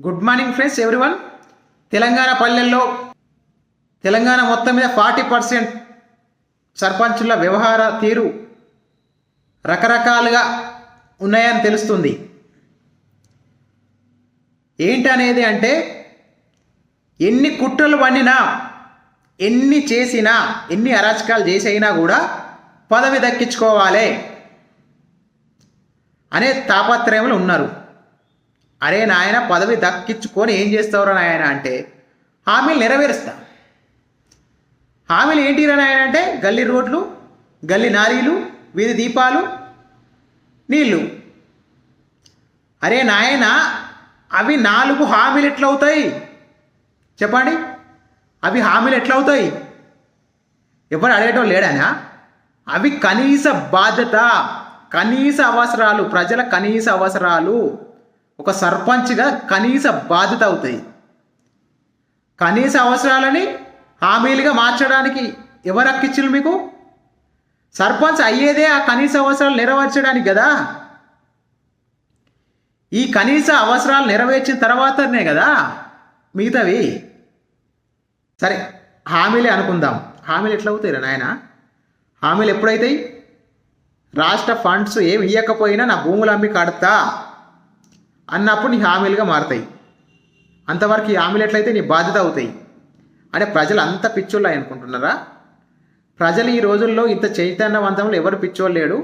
Good morning friends everyone. Telangana పల్లెల్లో తెలంగాణ మొత్తం మీద 40% సర్పంచుల వ్యవహార తీరు రకరకాలుగా ఉన్నాయని తెలుస్తుంది. ఏంటనేది అంటే ఎన్ని కుట్రలు పన్నినా, ఎన్ని చేసినా, ఎన్ని అరాచకాలు చేసైనా కూడా పదవి దక్కించుకోవాలి అనే తాపత్రయంలో ఉన్నారు. అరే నాయన, పదవి దక్కించుకొని ఏం చేస్తావురా నాయన అంటే హామీలు నెరవేరుస్తా. హామీలు ఏంటిరా నాయన అంటే గల్లీ రోడ్లు, గల్లీ నారీలు, వీధి దీపాలు, నీళ్ళు. అరే నాయన, అవి 4 హామీలు ఎట్లవుతాయి చెప్పండి? అవి హామీలు ఎట్లవుతాయి? ఎవరు అడగటం లేడానా? అవి కనీస బాధ్యత, కనీస అవసరాలు, ప్రజల కనీస అవసరాలు. ఒక సర్పంచ్గా కనీస బాధ్యత అవుతాయి. కనీస అవసరాలని హామీలుగా మార్చడానికి ఎవరు హక్కిచ్చులు మీకు? సర్పంచ్ అయ్యేదే ఆ కనీస అవసరాలు నెరవేర్చడానికి కదా. ఈ కనీస అవసరాలు నెరవేర్చిన తర్వాతనే కదా మిగతావి. సరే, హామీలే అనుకుందాం. హామీలు ఎట్లా అవుతాయి నాయన? హామీలు ఎప్పుడైతాయి? రాష్ట్ర ఫండ్స్ ఏమి ఇవ్వకపోయినా నా భూములు అమ్మి కడతా అన్నప్పుడు నీ హామీలుగా మారుతాయి. అంతవరకు ఈ హామీలు ఎట్లయితే నీ బాధ్యత అవుతాయి. అంటే ప్రజలు అంత పిచ్చోళ్ళు అనుకుంటున్నారా? ప్రజలు ఈ రోజుల్లో ఇంత చైతన్యవంతంలో ఎవరు పిచ్చోళ్ళు లేడు.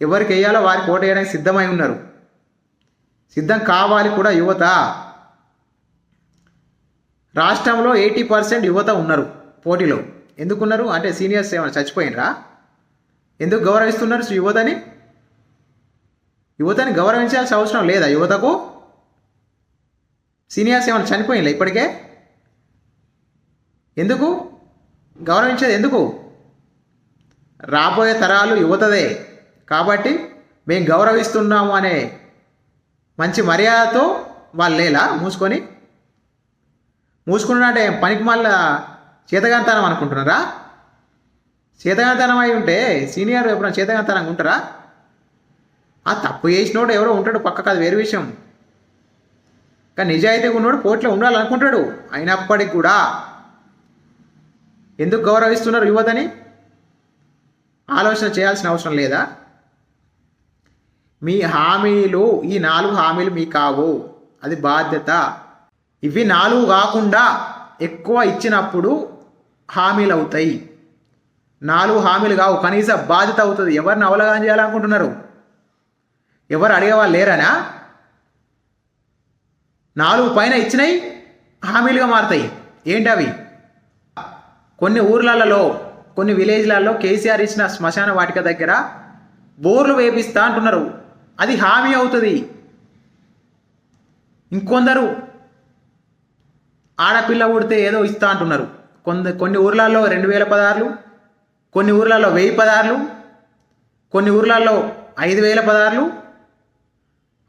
ఎవరికి వేయాలో వారికి ఓటు వేయడానికి సిద్ధమై ఉన్నారు. సిద్ధం కావాలి కూడా యువత. రాష్ట్రంలో 80% యువత ఉన్నారు పోటీలో. ఎందుకున్నారు అంటే సీనియర్స్ ఏమైనా చచ్చిపోయినరా? ఎందుకు గౌరవిస్తున్నారు యువతని? యువతని గౌరవించాల్సిన అవసరం లేదా యువతకు? సీనియర్స్ ఏమైనా చనిపోయినా ఇప్పటికే? ఎందుకు గౌరవించేది? ఎందుకు? రాబోయే తరాలు యువతదే కాబట్టి మేము గౌరవిస్తున్నాము అనే మంచి మర్యాదతో వాళ్ళు లేలా మూసుకున్నా అంటే పనికి మళ్ళా చేతగాంతనం అనుకుంటున్నారా? చేతగాంతనం అయి ఉంటే సీనియర్ ఎప్పుడైనా చేతగాంతనంగా ఉంటారా? ఆ తప్పు చేసినోడు ఎవరో ఉంటాడు పక్కకు, అది వేరే విషయం. కానీ నిజాయితీగా ఉన్నోడు పోటీలో ఉండాలనుకుంటాడు. అయినప్పటికీ కూడా ఎందుకు గౌరవిస్తున్నారు యువతని ఆలోచన చేయాల్సిన అవసరం లేదా? మీ హామీలు, ఈ 4 హామీలు మీ కావు, అది బాధ్యత. ఇవి 4 కాకుండా ఎక్కువ ఇచ్చినప్పుడు హామీలు అవుతాయి. 4 హామీలు కావు, కనీస బాధ్యత అవుతుంది. ఎవరిని అవగాహన చేయాలనుకుంటున్నారు? ఎవరు అడిగేవాళ్ళు లేరనా? 4 పైన ఇచ్చినవి హామీలుగా మారుతాయి. ఏంటి అవి? కొన్ని ఊర్లలో, కొన్ని విలేజ్లలో కేసీఆర్ ఇచ్చిన శ్మశాన వాటిక దగ్గర బోర్లు వేపిస్తా అంటున్నారు. అది హామీ అవుతుంది. ఇంకొందరు ఆడపిల్ల పుడితే ఏదో ఇస్తా అంటున్నారు. కొన్ని ఊర్లలో 2000 పదార్లు, కొన్ని ఊర్లలో 1000 పదార్లు, కొన్ని ఊర్లలో 5000 పదార్లు.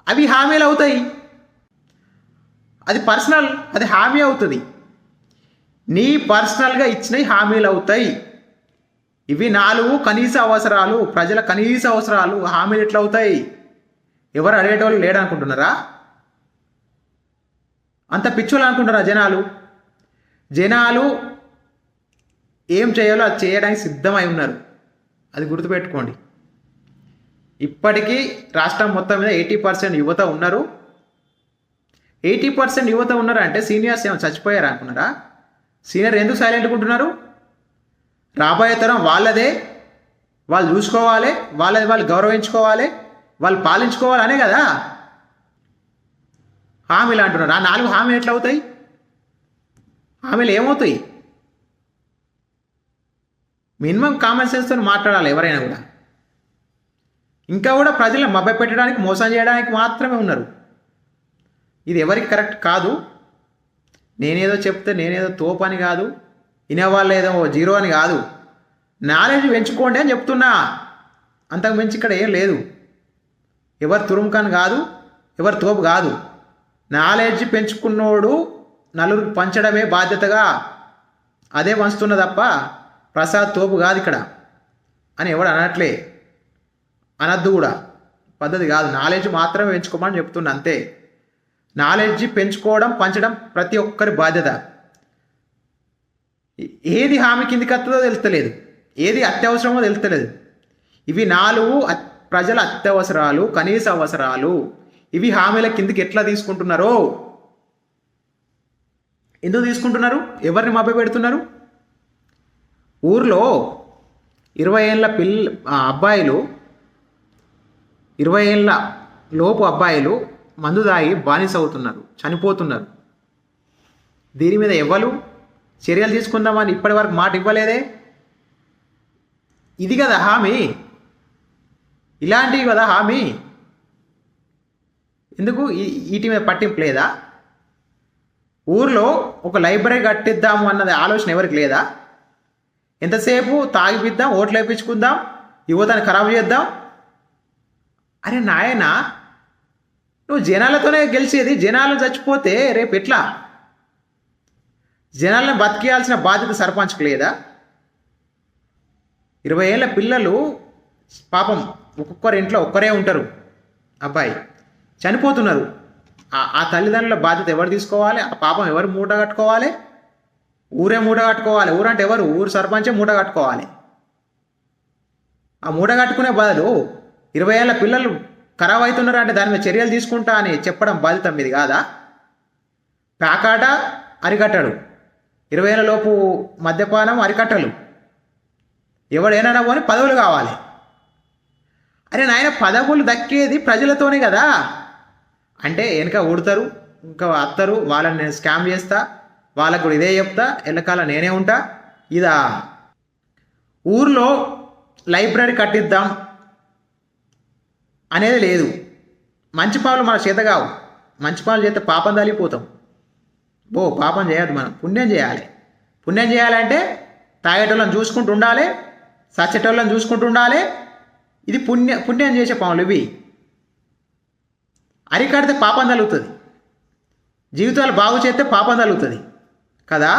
అవి హామీలు అవుతాయి. అది పర్సనల్, అది హామీ అవుతుంది. నీ పర్సనల్గా ఇచ్చినవి హామీలు అవుతాయి. ఇవి 4 కనీస అవసరాలు, ప్రజల కనీస అవసరాలు. హామీలు ఎట్లా అవుతాయి? ఎవరు అడిగేటోళ్ళు లేడనుకుంటున్నారా? అంత పిచ్చోళ్ళు అనుకుంటారా జనాలు ఏం చేయాలో అది చేయడానికి సిద్ధమై ఉన్నారు. అది గుర్తుపెట్టుకోండి. ఇప్పటికీ రాష్ట్రం మొత్తం మీద 80% యువత ఉన్నారు. 80% యువత ఉన్నారు అంటే సీనియర్స్ ఏమైనా చచ్చిపోయారా అనుకున్నారా? సీనియర్ ఎందుకు సైలెంట్గా ఉంటున్నారు? రాబోయే తరం వాళ్ళదే, వాళ్ళు చూసుకోవాలి, వాళ్ళది వాళ్ళు గౌరవించుకోవాలి, వాళ్ళు పాలించుకోవాలి అనే కదా హామీలు అంటున్నారు. ఆ 4 హామీలు ఎట్లా అవుతాయి? హామీలు ఏమవుతాయి? మినిమం కామన్ సెన్స్తో మాట్లాడాలి ఎవరైనా కూడా. ఇంకా కూడా ప్రజలను మభ్యపెట్టడానికి, మోసం చేయడానికి మాత్రమే ఉన్నారు. ఇది ఎవరికి కరెక్ట్ కాదు. నేనేదో చెప్తే నేనేదో తోపు అని కాదు, వినేవాళ్ళు ఏదో 0 అని కాదు. నాలెడ్జ్ పెంచుకోండి అని చెప్తున్నా. అంతకు మించి ఇక్కడ ఏం లేదు. ఎవరు తురుముకాని కాదు, ఎవరు తోపు కాదు. నాలెడ్జ్ పెంచుకున్నోడు నలుగురికి పంచడమే బాధ్యతగా అదే పంచుతున్న తప్ప ప్రసాద్ తోపు కాదు ఇక్కడ అని ఎవడు అనట్లే, అనద్దు కూడా. పద్ధతి కాదు. నాలెడ్జ్ మాత్రమే పెంచుకోమని చెప్తున్నా అంతే. నాలెడ్జ్ పెంచుకోవడం పంచడం ప్రతి ఒక్కరి బాధ్యత. ఏది హామీ కిందికి వస్తుందో తెలుస్తలేదు, ఏది అత్యవసరమో తెలుస్తలేదు. ఇవి 4 ప్రజల అత్యవసరాలు, కనీస అవసరాలు. ఇవి హామీల కిందికి ఎట్లా తీసుకుంటున్నారో, ఎందుకు తీసుకుంటున్నారు, ఎవరిని మభ్యపెడుతున్నారు? ఊర్లో 20 ఏళ్ళ అబ్బాయిలు, 20 ఏళ్ళ లోపు అబ్బాయిలు మందు తాగి బానిస అవుతున్నారు, చనిపోతున్నారు. దీని మీద ఎవ్వరు చర్యలు తీసుకుందామని ఇప్పటి వరకు మాట ఇవ్వలేదే. ఇది కదా హామీ, ఇలాంటివి కదా హామీ. ఎందుకు వీటి మీద పట్టింపు లేదా? ఊర్లో ఒక లైబ్రరీ కట్టిద్దాము అన్నది ఆలోచన ఎవరికి లేదా? ఎంతసేపు తాగిపిద్దాం, ఓట్లు వేయించుకుందాం, యువతని ఖరాబు చేద్దాం. అరే నాయన, నువ్వు జనాలతోనే గెలిచేది, జనాలు చచ్చిపోతే రేపు ఎట్లా? జనాలను బతికేయాల్సిన బాధ్యత సర్పంచ్కి లేదా? 20 ఏళ్ళ పిల్లలు పాపం ఒక్కొక్కరి ఇంట్లో ఒక్కరే ఉంటారు, అబ్బాయి చనిపోతున్నారు. ఆ తల్లిదండ్రుల బాధ్యత ఎవరు తీసుకోవాలి? ఆ పాపం ఎవరు మూట కట్టుకోవాలి? ఊరే మూట కట్టుకోవాలి. ఊరంటే ఎవరు? ఊరు సర్పంచే మూట కట్టుకోవాలి. ఆ మూట కట్టుకునే బదులు 20 ఏళ్ళ పిల్లలు ఖరాబ్ అవుతున్నారు అంటే దాని మీద చర్యలు తీసుకుంటా అని చెప్పడం బాధ్యత మీది కాదా? ప్యాకాట అరికట్టడు, 20 ఏళ్ళ లోపు మద్యపానం అరికట్టలు. ఎవడైనా పోని పదవులు కావాలి. అరే నాయన, పదవులు దక్కేది ప్రజలతోనే కదా. అంటే వెనక ఊడతారు, ఇంకా అత్తరు, వాళ్ళని నేను స్కామ్ చేస్తా, వాళ్ళకు కూడా ఇదే చెప్తా, ఎల్లకాల నేనే ఉంటా. ఇదా? ఊర్లో లైబ్రరీ కట్టిద్దాం అనేది లేదు. మంచి పనులు మన చేత కావు. మంచి పనులు చేస్తే పాపం తలిపోతాం. పాపం చేయద్దు, మనం పుణ్యం చేయాలి. పుణ్యం చేయాలంటే తాగేటోళ్ళని చూసుకుంటూ ఉండాలి, సచ్చేటోళ్ళని చూసుకుంటూ ఉండాలి. ఇది పుణ్యం చేసే పనులు ఇవి. అరికడితే పాపం తలుగుతుంది, జీవితాలు బాగు చేస్తే పాపం తలుగుతుంది కదా.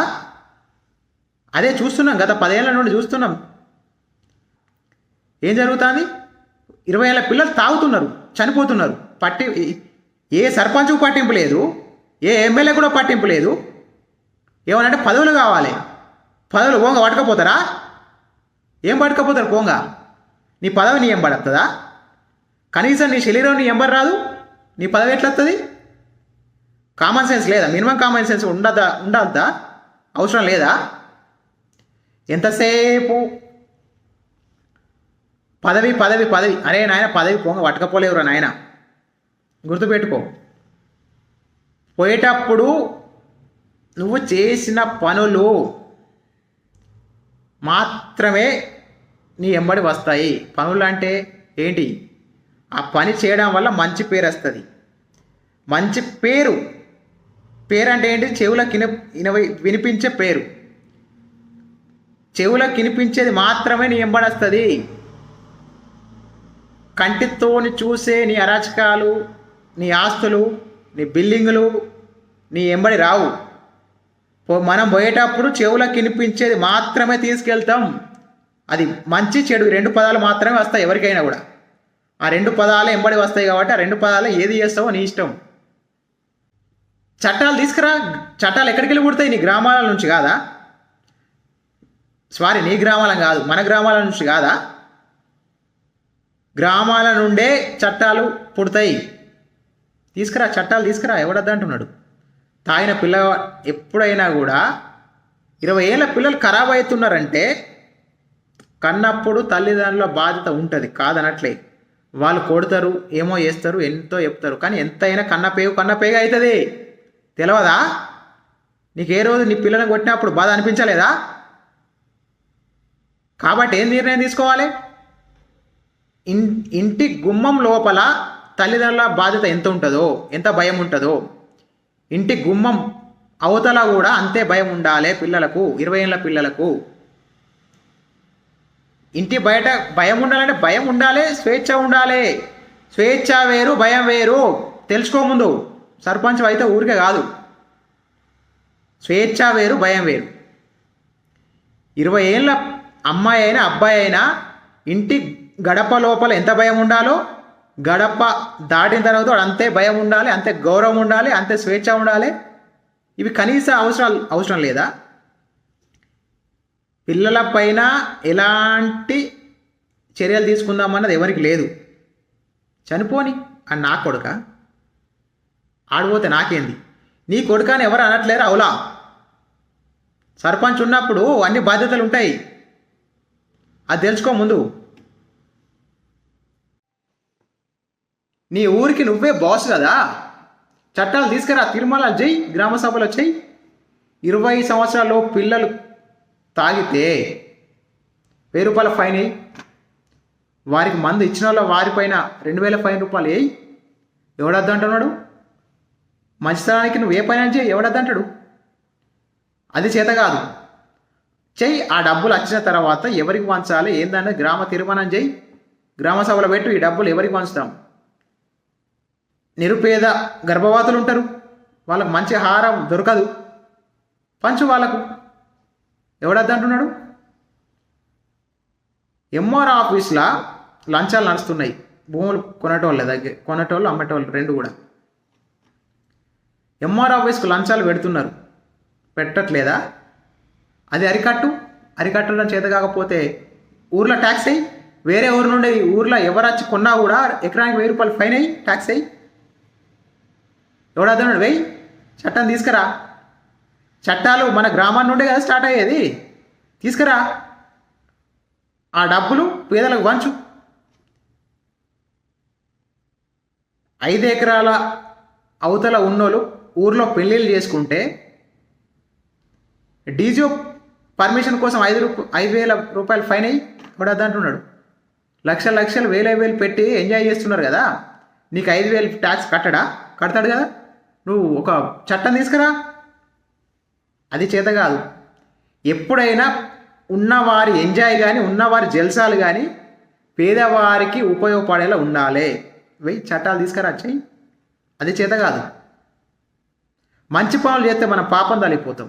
అదే చూస్తున్నాం, గత 10 ఏళ్ళ నుండి చూస్తున్నాం. ఏం జరుగుతుంది? 20 ఏళ్ళ పిల్లలు తాగుతున్నారు, చనిపోతున్నారు. ఏ సర్పంచ్కు పట్టింపు లేదు, ఏ ఎమ్మెల్యే కూడా పట్టింపు లేదు. ఏమనంటే పదవులు కావాలి. పదవులు పోంగ పట్టుకపోతారా? ఏం పట్టుకపోతారు పోంగ? నీ పదవి నీ ఎంబడి వస్తుందా? కనీసం నీ శరీరం నీ ఎంబడి రాదు, నీ పదవి ఎట్లా వస్తుంది? కామన్ సెన్స్ లేదా? మినిమం కామన్ సెన్స్ ఉండద్దా? అవసరం లేదా? ఎంతసేపు పదవి పదవి పదవి. అరే నాయన, పదవి పోంగ పట్టుకపోలేవురా నాయన, గుర్తుపెట్టుకో. పోయేటప్పుడు నువ్వు చేసిన పనులు మాత్రమే నీ ఎంబడి వస్తాయి. పనులు అంటే ఏంటి? ఆ పని చేయడం వల్ల మంచి పేరు వస్తుంది. మంచి పేరు అంటే ఏంటి? చెవులకు వినిపించే పేరు. చెవులకు వినిపించేది మాత్రమే నీ ఎంబడి వస్తుంది. కంటితోని చూసే నీ అరాచకాలు, నీ ఆస్తులు, నీ బిల్డింగులు నీ ఎంబడి రావు. మనం పోయేటప్పుడు చెవులకు వినిపించేది మాత్రమే తీసుకెళ్తాం. అది మంచి చెడు 2 పదాలు మాత్రమే వస్తాయి ఎవరికైనా కూడా. ఆ 2 పదాలు ఎంబడి వస్తాయి కాబట్టి ఆ 2 పదాలు ఏది చేస్తావో నీ ఇష్టం. చట్టాలు తీసుకురా. చట్టాలు ఎక్కడికి వెళ్ళి పుడతాయి? నీ గ్రామాల నుంచి కాదా? నీ గ్రామాల కాదు, మన గ్రామాల నుంచి కాదా? గ్రామాల నుండే చట్టాలు పుడతాయి. తీసుకురా, చట్టాలు తీసుకురా. ఎవడద్దంటున్నాడు? తాగిన పిల్ల ఎప్పుడైనా కూడా 20 ఏళ్ళ పిల్లలు ఖరాబ్ అవుతున్నారంటే కన్నప్పుడు తల్లిదండ్రుల బాధ్యత ఉంటుంది, కాదనట్లే. వాళ్ళు కొడతారు, ఏమో చేస్తారు, ఎంతో చెప్తారు. కానీ ఎంతైనా కన్నపేగ అవుతుంది. తెలియదా? నీకు ఏ రోజు నీ పిల్లలను కొట్టినప్పుడు బాధ అనిపించలేదా? కాబట్టి ఏం నిర్ణయం తీసుకోవాలి? ఇంటి గుమ్మం లోపల తల్లిదండ్రుల బాధ్యత ఎంత ఉంటుందో, ఎంత భయం ఉంటుందో, ఇంటి గుమ్మం అవతల కూడా అంతే భయం ఉండాలి పిల్లలకు, 20 ఏళ్ళ పిల్లలకు. ఇంటి బయట భయం ఉండాలంటే భయం ఉండాలి, స్వేచ్ఛ ఉండాలి. స్వేచ్ఛ వేరు, భయం వేరు. తెలుసుకో ముందు. సర్పంచ్ అయితే ఊరికే కాదు. స్వేచ్ఛ వేరు, భయం వేరు. 20 ఏళ్ళ అమ్మాయి అయినా అబ్బాయి అయినా ఇంటి గడప లోపల ఎంత భయం ఉండాలో గడప దాటిన తర్వాత వాడు అంతే భయం ఉండాలి, అంతే గౌరవం ఉండాలి, అంతే స్వేచ్ఛ ఉండాలి. ఇవి కనీస అవసరం లేదా? పిల్లల పైన ఎలాంటి చర్యలు తీసుకుందామన్నది ఎవరికి లేదు. చనిపోని అని నా కొడుక, ఆడిపోతే నాకేంది? నీ కొడుక అని ఎవరు అనట్లేరు. అవులా సర్పంచ్ ఉన్నప్పుడు అన్ని బాధ్యతలు ఉంటాయి, అది తెలుసుకో ముందు. నీ ఊరికి నువ్వే బాస్ కదా, చట్టాలు తీసుకురా, తిరుమల జై, గ్రామ సభలు వచ్చాయి. 20 సంవత్సరాల్లో పిల్లలు తాగితే 1000 రూపాయల ఫైన్ వేయి. వారికి మందు ఇచ్చిన వాళ్ళ వారిపైన 2000 ఫైన్ రూపాయలు వేయి. ఎవడద్దంటున్నాడు? మంచితనానికి నువ్వు ఏ పైన చేయి, ఎవడద్దంటాడు? అది చేత కాదు. చెయ్యి. ఆ డబ్బులు వచ్చిన తర్వాత ఎవరికి పంచాలి ఏందన్నది గ్రామ తీర్మానం చేయి, గ్రామ సభలో పెట్టు. ఈ డబ్బులు ఎవరికి పంచుతాం? నిరుపేద గర్భవతులు ఉంటారు, వాళ్ళకు మంచి ఆహారం దొరకదు, పంచు వాళ్ళకు. ఎవడద్దంటున్నాడు? ఎంఆర్ ఆఫీస్లో లంచాలు నడుస్తున్నాయి, భూములు కొనేటోళ్ళు అమ్మేటోళ్ళు రెండు కూడా. ఎంఆర్ ఆఫీస్కు లంచాలు పెడుతున్నారు, పెట్టట్లేదా? అది అరికట్టడం చేత కాకపోతే ఊర్లో ట్యాక్స్ అయ్యి, వేరే ఊరు నుండి ఊర్లో ఎవరు వచ్చి కొన్నా కూడా ఎకరానికి 1000 రూపాయలు ఫైన్ అయ్యి ట్యాక్స్ అయ్యి. ఎవడద్దాడు? వెయ్యి. చట్టం తీసుకురా. చట్టాలు మన గ్రామం నుండే కదా స్టార్ట్ అయ్యేది. తీసుకురా. ఆ డబ్బులు పేదలకు పంచు. 5 ఎకరాల అవతల ఉన్నోళ్ళు ఊర్లో పెళ్ళిళ్ళు చేసుకుంటే డీజీ పర్మిషన్ కోసం 5,000 రూపాయలు ఫైన్ అయ్యి ఎవడద్దంటున్నాడు? లక్షలు వేలు పెట్టి ఎంజాయ్ చేస్తున్నారు కదా. నీకు 5,000 ట్యాక్స్ కడతాడు కదా. నువ్వు ఒక చట్టం తీసుకురా. అది చేత కాదు. ఎప్పుడైనా ఉన్నవారి ఎంజాయ్ కానీ, ఉన్నవారి జల్సాలు కానీ పేదవారికి ఉపయోగపడేలా ఉండాలి. వెయ్యి చట్టాలు తీసుకురా, చెయ్యి. అది చేత కాదు. మంచి పనులు చేస్తే మనం పాపం తలిపోతాం.